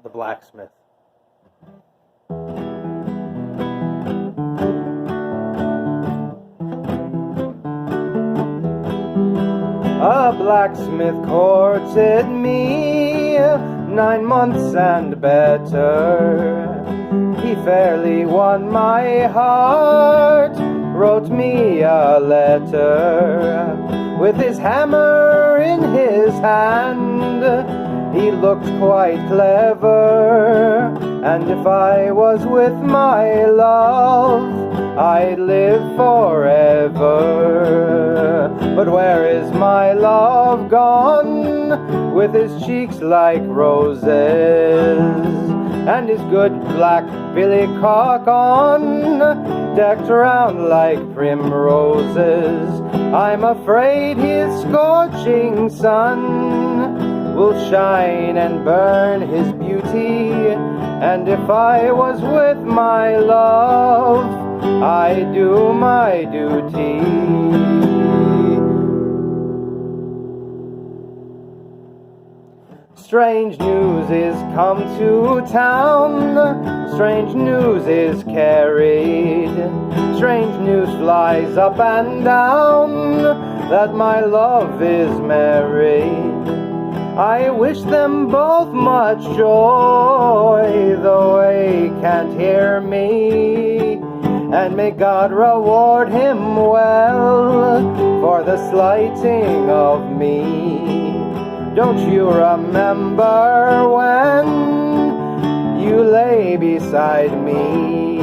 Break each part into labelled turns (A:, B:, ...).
A: The Blacksmith. A blacksmith courted me 9 months and better. He fairly won my heart, wrote me a letter. With his hammer in his hand, he looked quite clever. And if I was with my love, I'd live forever. But where is my love gone, with his cheeks like roses, and his good black billycock on, decked round like primroses? I'm afraid his scorching sun will shine and burn his beauty, and if I was with my love, I'd do my duty. Strange news is come to town, strange news is carried, strange news flies up and down, that my love is married. I wish them both much joy, though they can't hear me, and may God reward him well for the slighting of me. Don't you remember when you lay beside me,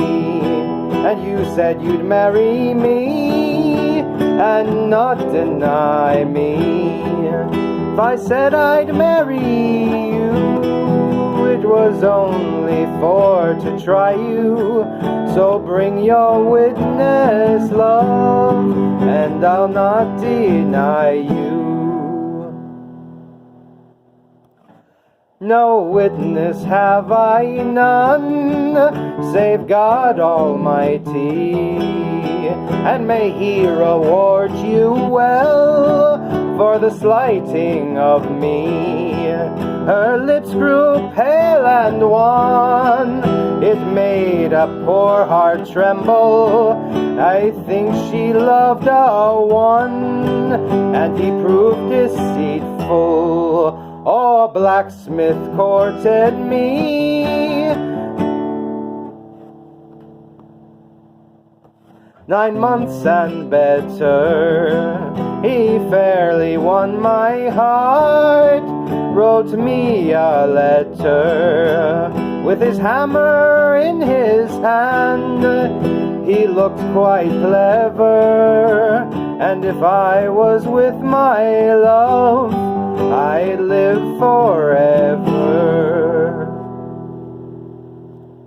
A: and you said you'd marry me and not deny me? If I said I'd marry you, it was only for to try you. So bring your witness, love, and I'll not deny you. No witness have I none, save God Almighty, and may He reward you well for the slighting of me. Her lips grew pale and wan, it made a poor heart tremble. I think she loved a one, and he proved deceitful. Oh, blacksmith courted me 9 months and better. He fairly won my heart, wrote me a letter. With his hammer in his hand, he looked quite clever. And if I was with my love, I'd live forever.